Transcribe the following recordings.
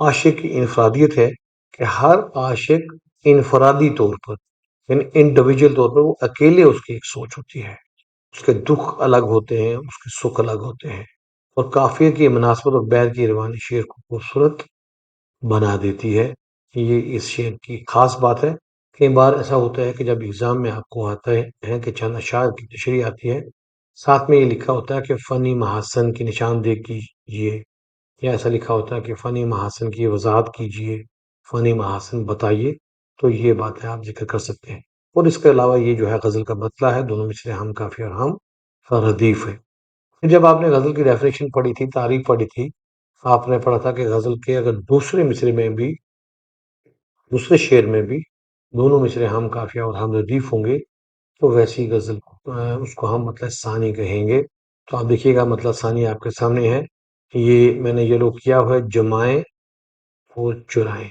عاشق کی انفرادیت ہے کہ ہر عاشق انفرادی طور پر یعنی انڈیویجول طور پر وہ اکیلے اس کی ایک سوچ ہوتی ہے، اس کے دکھ الگ ہوتے ہیں، اس کے سکھ الگ ہوتے ہیں، اور قافیے کی مناسبت اور بیت کی روانی شعر کو خوبصورت بنا دیتی ہے۔ یہ اس شعر کی خاص بات ہے۔ کئی بار ایسا ہوتا ہے کہ جب ایگزام میں آپ کو آتا ہے کہ چند اشعار کی تشریح آتی ہے، ساتھ میں یہ لکھا ہوتا ہے کہ فنی محاسن کی نشاندہی کیجیے، یا ایسا لکھا ہوتا ہے کہ فنی محاسن کی وضاحت کیجیے، فنی محاسن بتائیے، تو یہ باتیں آپ ذکر کر سکتے ہیں۔ اور اس کے علاوہ یہ جو ہے غزل کا مطلع ہے، دونوں مصرے ہم کافی اور ہم ردیف ہے۔ جب آپ نے غزل کی ڈیفینیشن پڑھی تھی، تعریف پڑھی تھی، آپ نے پڑھا تھا کہ غزل کے اگر دوسرے مصرے میں بھی، دوسرے شعر میں بھی دونوں مصرے ہم کافیہ اور ہم ردیف ہوں گے تو ویسی غزل اس کو ہم مطلب ثانی کہیں گے۔ تو آپ دیکھیے گا مطلب ثانی آپ کے سامنے ہے، یہ میں نے یہ لوگ کیا ہوا ہے، جمائیں اور چرائیں،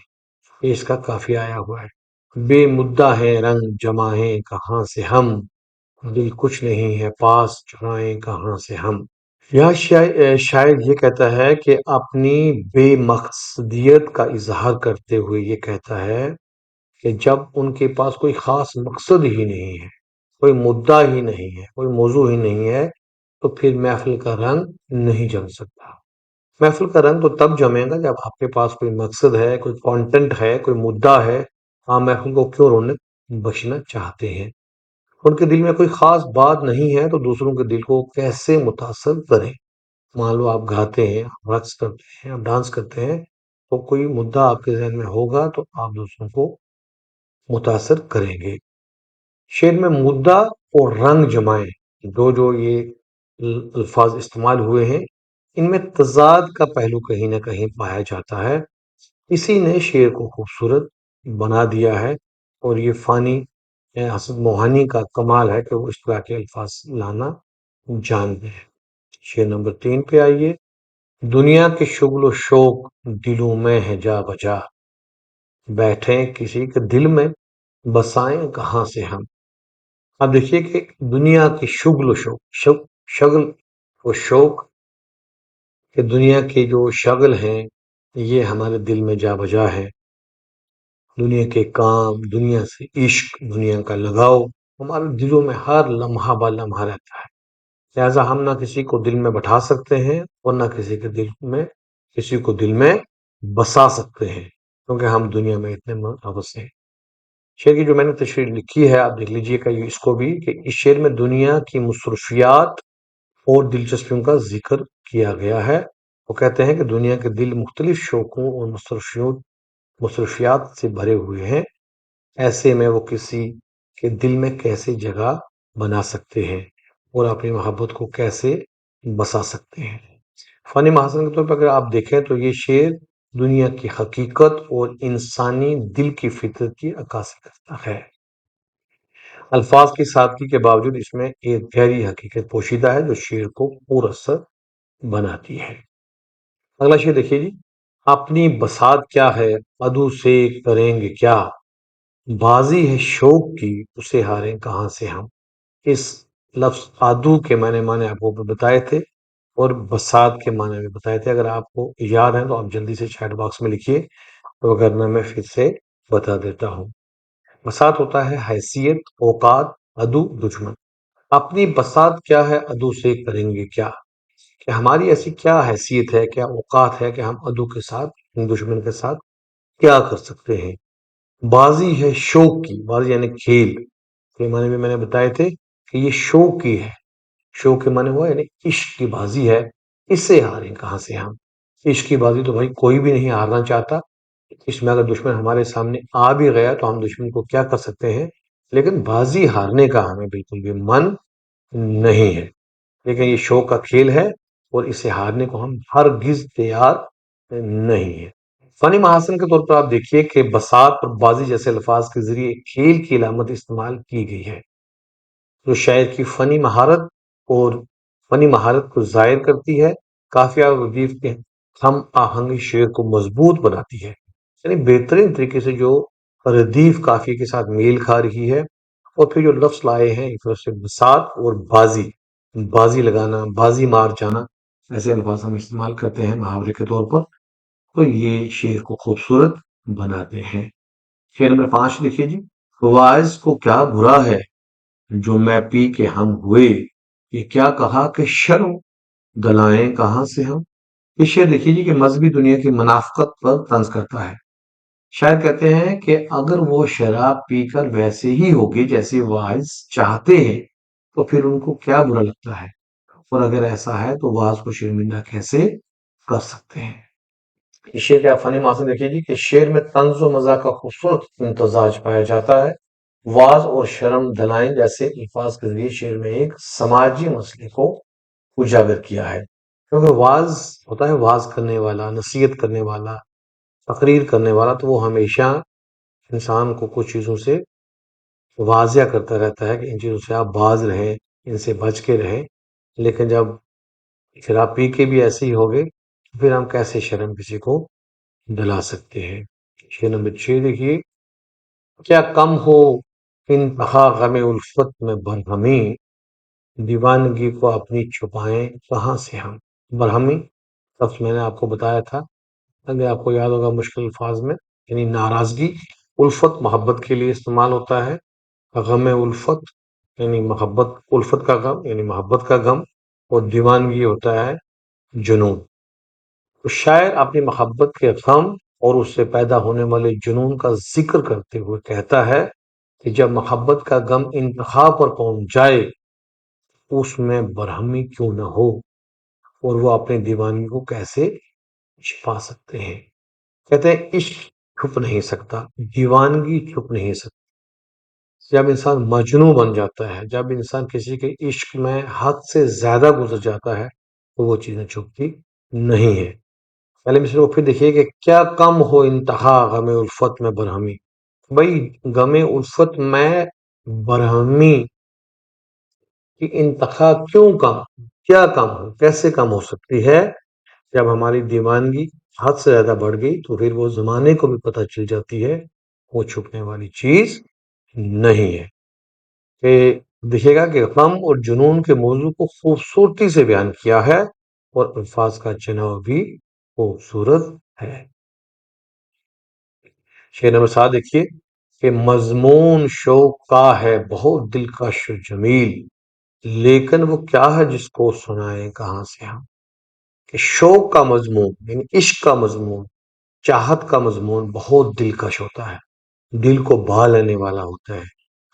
یہ اس کا کافی آیا ہوا ہے۔ بے مدعا ہے رنگ جمائیں کہاں سے ہم، دل کچھ نہیں ہے پاس چرائیں کہاں سے ہم۔ یہاں شاعر یہ کہتا ہے کہ اپنی بے مقصدیت کا اظہار کرتے ہوئے یہ کہتا ہے کہ جب ان کے پاس کوئی خاص مقصد ہی نہیں ہے، کوئی مدعا ہی نہیں ہے، کوئی موضوع ہی نہیں ہے، تو پھر محفل کا رنگ نہیں جم سکتا۔ محفل کا رنگ تو تب جمے گا جب آپ کے پاس کوئی مقصد ہے، کوئی کانٹینٹ ہے، کوئی مدعا ہے۔ آپ محفل کو کیوں رونق بخشنا چاہتے ہیں؟ ان کے دل میں کوئی خاص بات نہیں ہے تو دوسروں کے دل کو کیسے متاثر کریں؟ مان لو آپ گاتے ہیں، آپ رقص کرتے ہیں، آپ ڈانس کرتے ہیں، تو کوئی مدعا آپ کے ذہن میں ہوگا تو آپ دوسروں کو متاثر کریں گے۔ شعر میں مدعا اور رنگ جمائیں جو یہ الفاظ استعمال ہوئے ہیں، ان میں تضاد کا پہلو کہیں نہ کہیں پایا جاتا ہے۔ اسی نے شعر کو خوبصورت بنا دیا ہے، اور یہ فانی حسن موہانی کا کمال ہے کہ وہ اس طرح کے الفاظ لانا جانتے ہیں۔ شعر نمبر 3 پہ آئیے۔ دنیا کے شغل و شوق دلوں میں ہے جا بجا، بیٹھیں کسی کے دل میں بسائیں کہاں سے ہم۔ اب دیکھیے کہ دنیا کی شغل و شوق، شغل و شوق کہ دنیا کے جو شغل ہیں یہ ہمارے دل میں جا بجا ہے۔ دنیا کے کام، دنیا سے عشق، دنیا کا لگاؤ ہمارے دلوں میں ہر لمحہ با لمحہ رہتا ہے۔ لہٰذا ہم نہ کسی کو دل میں بٹھا سکتے ہیں اور نہ کسی کو دل میں بسا سکتے ہیں، کیونکہ ہم دنیا میں اتنے ملوث ہیں۔ شعر کی جو میں نے تشریح لکھی ہے آپ دیکھ لیجئے گا اس کو بھی، کہ اس شعر میں دنیا کی مصروفیات اور دلچسپیوں کا ذکر کیا گیا ہے۔ وہ کہتے ہیں کہ دنیا کے دل مختلف شوقوں اور مصروفیات سے بھرے ہوئے ہیں، ایسے میں وہ کسی کے دل میں کیسے جگہ بنا سکتے ہیں اور اپنی محبت کو کیسے بسا سکتے ہیں۔ فنی محاسن کے طور پر اگر آپ دیکھیں تو یہ شعر دنیا کی حقیقت اور انسانی دل کی فطرت کی عکاسی کرتا ہے۔ الفاظ کی سادگی کے باوجود اس میں ایک گہری حقیقت پوشیدہ ہے جو شعر کو پر اثر بناتی ہے۔ اگلا شعر دیکھیے جی۔ اپنی بساط کیا ہے عدو سے کریں گے کیا، بازی ہے شوق کی اسے ہاریں کہاں سے ہم۔ اس لفظ عدو کے معنی آپ کو بتائے تھے اور بساط کے معنی بھی بتائے تھے۔ اگر آپ کو یاد ہے تو آپ جلدی سے چیٹ باکس میں لکھیے، تو اگر میں پھر سے بتا دیتا ہوں۔ بساط ہوتا ہے حیثیت، اوقات، عدو، دشمن۔ اپنی بساط کیا ہے عدو سے کریں گے کیا، کہ ہماری ایسی کیا حیثیت ہے، کیا اوقات ہے کہ ہم عدو کے ساتھ، دشمن کے ساتھ کیا کر سکتے ہیں۔ بازی ہے شوق کی، بازی یعنی کھیل کے معنی بھی میں نے بتائے تھے کہ یہ شوق کی ہے۔ شوق کے معنی ہوا یعنی عشق کی بازی ہے، اس سے ہاریں کہاں سے ہم۔ عشق کی بازی تو بھائی کوئی بھی نہیں ہارنا چاہتا۔ اس میں اگر دشمن ہمارے سامنے آ بھی گیا تو ہم دشمن کو کیا کر سکتے ہیں، لیکن بازی ہارنے کا ہمیں بالکل بھی من نہیں ہے۔ لیکن یہ شوق کا کھیل ہے اور اسے ہارنے کو ہم ہرگز تیار نہیں ہے۔ فنی محاسن کے طور پر آپ دیکھیے کہ بساط اور بازی جیسے الفاظ کے ذریعے کھیل کی علامت استعمال کی گئی ہے، جو شاعر کی فنی مہارت کو ظاہر کرتی ہے۔ قافیہ اور ردیف کے ہم آہنگی شعر کو مضبوط بناتی ہے، یعنی بہترین طریقے سے جو ردیف قافیے کے ساتھ میل کھا رہی ہے، اور پھر جو لفظ لائے ہیں ایک طرف سے بساط اور بازی لگانا، بازی مار جانا، ایسے الفاظ ہم استعمال کرتے ہیں محاورے کے طور پر۔ تو یہ شعر کو خوبصورت بناتے ہیں۔ شعر نمبر 5 لکھیے جی، واعظ کو کیا برا ہے جو میں پی کے ہم ہوئے، یہ کیا کہا کہ شرم دلائیں کہاں سے ہم۔ یہ شعر دیکھیے جی کہ مذہبی دنیا کی منافقت پر طنز کرتا ہے۔ شاعر کہتے ہیں کہ اگر وہ شراب پی کر ویسے ہی ہوگی جیسے واعظ چاہتے ہیں تو پھر ان کو کیا برا لگتا ہے، اور اگر ایسا ہے تو واعظ کو شرمندہ کیسے کر سکتے ہیں۔ اس شعر کے افہانی معنی دیکھیے جی کہ شعر میں طنز و مزاح کا خوبصورت امتزاج پایا جاتا ہے۔ واعظ اور شرم دلائیں جیسے الفاظ کے ذریعے شعر میں ایک سماجی مسئلے کو اجاگر کیا ہے، کیونکہ واعظ ہوتا ہے واعظ کرنے والا، نصیحت کرنے والا، تقریر کرنے والا، تو وہ ہمیشہ انسان کو کچھ چیزوں سے واضح کرتا رہتا ہے کہ ان چیزوں سے آپ باز رہیں، ان سے بچ کے رہیں۔ لیکن جب شراب پی کے بھی ایسے ہی ہوگے تو پھر ہم کیسے شرم کسی کو دلا سکتے ہیں۔ شعر نمبر 6 دیکھیے، کیا کم ہو انتہا غم الفت میں برہمی، دیوانگی کو اپنی چھپائیں کہاں سے ہم۔ برہمی لفظ میں نے آپ کو بتایا تھا، اگر آپ کو یاد ہوگا مشکل الفاظ میں، یعنی ناراضگی۔ الفت محبت کے لیے استعمال ہوتا ہے، غم الفت یعنی محبت، الفت کا غم یعنی محبت کا غم، اور دیوانگی ہوتا ہے جنون۔ تو شاعر اپنی محبت کے غم اور اس سے پیدا ہونے والے جنون کا ذکر کرتے ہوئے کہتا ہے کہ جب محبت کا غم انتہا پر پہنچ جائے اس میں برہمی کیوں نہ ہو، اور وہ اپنے دیوانگی کو کیسے چھپا سکتے ہیں۔ کہتے ہیں عشق چھپ نہیں سکتا، دیوانگی چھپ نہیں سکتی۔ جب انسان مجنون بن جاتا ہے، جب انسان کسی کے عشق میں حد سے زیادہ گزر جاتا ہے تو وہ چیزیں چھپتی نہیں ہے۔ پہلے مصرے کو پھر دیکھیے کہ کیا کم ہو انتہا غم الفت میں برہمی۔ بھائی غم الفت میں برہمی کی انتہا کیوں کم، کیا کم ہو، کیسے کم ہو سکتی ہے؟ جب ہماری دیوانگی حد سے زیادہ بڑھ گئی تو پھر وہ زمانے کو بھی پتہ چل جاتی ہے، وہ چھپنے والی چیز نہیں ہے۔ کہ دیکھیے گا کہ غم اور جنون کے موضوع کو خوبصورتی سے بیان کیا ہے اور الفاظ کا چناؤ بھی خوبصورت ہے۔ شعر نمبر 7 دیکھیے کہ مضمون شوق کا ہے بہت دلکش و جمیل، لیکن وہ کیا ہے جس کو سنائیں کہاں سے ہم۔ کہ شوق کا مضمون یعنی عشق کا مضمون، چاہت کا مضمون بہت دلکش ہوتا ہے، دل کو بھا لینے والا ہوتا ہے۔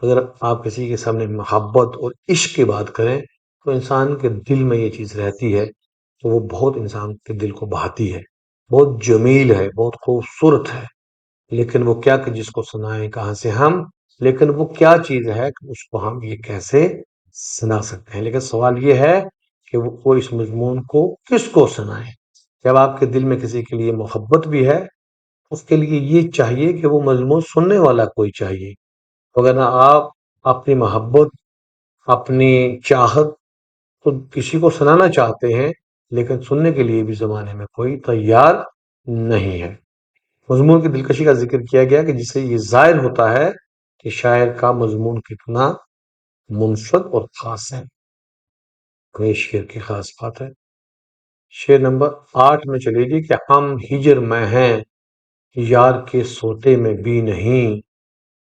اگر آپ کسی کے سامنے محبت اور عشق کی بات کریں تو انسان کے دل میں یہ چیز رہتی ہے تو وہ بہت انسان کے دل کو بھاتی ہے، بہت جمیل ہے، بہت خوبصورت ہے۔ لیکن وہ کیا کہ جس کو سنائیں کہاں سے ہم، لیکن وہ کیا چیز ہے کہ اس کو ہم یہ کیسے سنا سکتے ہیں۔ لیکن سوال یہ ہے کہ وہ اس مضمون کو کس کو سنائیں۔ جب آپ کے دل میں کسی کے لیے محبت بھی ہے، اس کے لیے یہ چاہیے کہ وہ مضمون سننے والا کوئی چاہیے۔ اگر آپ اپنی محبت، اپنی چاہت تو کسی کو سنانا چاہتے ہیں لیکن سننے کے لیے بھی زمانے میں کوئی تیار نہیں ہے۔ مضمون کی دلکشی کا ذکر کیا گیا کہ جس سے یہ ظاہر ہوتا ہے کہ شاعر کا مضمون کتنا منفرد اور خاص ہے۔ یہ شعر کی خاص بات ہے۔ شعر نمبر 8 میں چلے گی کہ ہم ہجر میں ہیں یار کے سوتے میں بھی نہیں،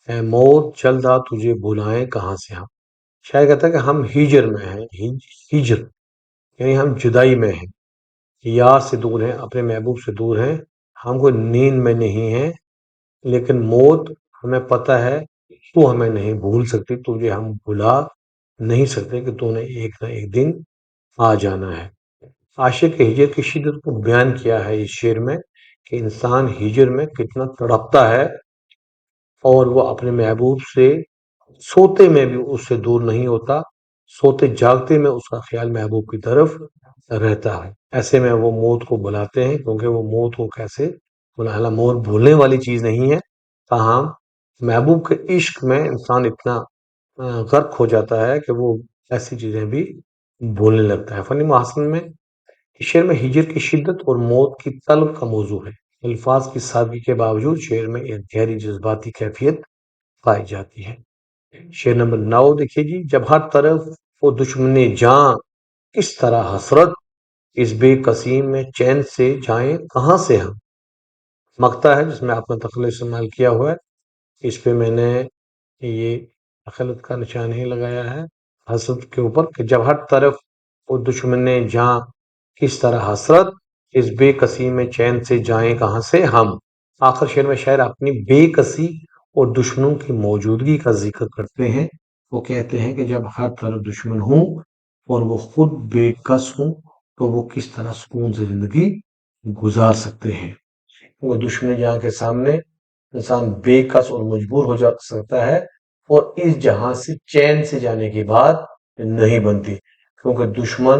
اے موت جلد آ تجھے بلائیں کہاں سے ہم۔ شاعر کہتا ہے کہ ہم ہجر میں ہیں، ہجر یعنی ہم جدائی میں ہیں، یار سے دور ہیں، اپنے محبوب سے دور ہیں، ہم کوئی نیند میں نہیں ہیں، لیکن موت ہمیں پتہ ہے تو ہمیں نہیں بھول سکتی، تجھے ہم بھلا نہیں سکتے کہ تو نے ایک نہ ایک دن آ جانا ہے۔ عاشق کے ہجر کی شدت کو بیان کیا ہے اس شعر میں کہ انسان ہجر میں کتنا تڑپتا ہے اور وہ اپنے محبوب سے سوتے میں بھی اس سے دور نہیں ہوتا، سوتے جاگتے میں اس کا خیال محبوب کی طرف رہتا ہے۔ ایسے میں وہ موت کو بلاتے ہیں کیونکہ وہ موت کو کیسے بلانا، موت بھولنے والی چیز نہیں ہے، تاہم محبوب کے عشق میں انسان اتنا غرق ہو جاتا ہے کہ وہ ایسی چیزیں بھی بھولنے لگتا ہے۔ فنی محاسن میں شعر میں ہجر کی شدت اور موت کی طلب کا موضوع ہے۔ الفاظ کی سادگی کے باوجود شعر میں ایک گہری جذباتی کیفیت پائی جاتی ہے۔ شعر نمبر 9 دیکھیے جی، جب ہر طرف وہ دشمن جاں کس طرح حسرت، اس بے قسیم میں چین سے جائیں کہاں سے ہم۔ مقطع ہے جس میں آپ نے تخلص استعمال کیا ہوا ہے، اس پہ میں نے یہ تخلط کا نشان ہی لگایا ہے حسد کے اوپر کہ جب ہر طرف وہ دشمن جاں کس طرح حسرت، اس بے کسی میں چین سے جائیں کہاں سے ہم۔ آخر شعر میں شاعر اپنی بے کسی اور دشمنوں کی موجودگی کا ذکر کرتے ہیں۔ وہ کہتے ہیں کہ جب ہر طرف دشمن ہوں اور وہ خود بے کس ہوں تو وہ کس طرح سکون سے زندگی گزار سکتے ہیں۔ وہ دشمن جہاں کے سامنے انسان بے کس اور مجبور ہو جا سکتا ہے اور اس جہاں سے چین سے جانے کی بات نہیں بنتی، کیونکہ دشمن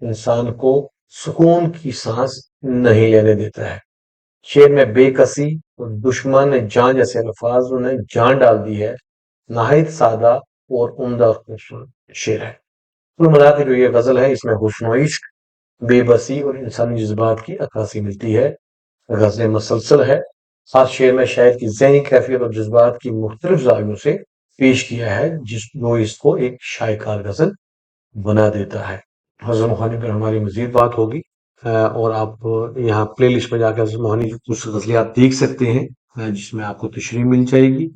انسان کو سکون کی سانس نہیں لینے دیتا ہے۔ شعر میں بے کسی اور دشمن جان جیسے الفاظ انہیں جان ڈال دی ہے۔ نہایت سادہ اور عمدہ شعر ہے۔ کل ملا کے جو یہ غزل ہے اس میں حسن و عشق، بے بسی اور انسانی جذبات کی عکاسی ملتی ہے۔ غزل مسلسل ہے، ہر شعر میں شاعر کی ذہنی کیفیت اور جذبات کی مختلف زاویوں سے پیش کیا ہے جو اس کو ایک شاہکار غزل بنا دیتا ہے۔ حضرت موہانی پر ہماری مزید بات ہوگی اور آپ یہاں پلے لسٹ میں جا کے حضرت موہانی کی کچھ غزلیات دیکھ سکتے ہیں جس میں آپ کو تشریح مل جائے گی۔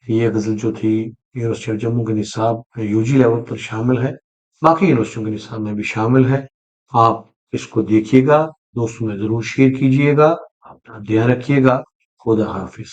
یہ غزل جو تھی یونیورسٹی آف جموں کے نصاب یو جی لیول پر شامل ہے، باقی یونیورسٹیوں کے نصاب میں بھی شامل ہے۔ آپ اس کو دیکھیے گا، دوستوں میں ضرور شیئر کیجیے گا، اپنا دھیان رکھیے گا۔ خدا حافظ۔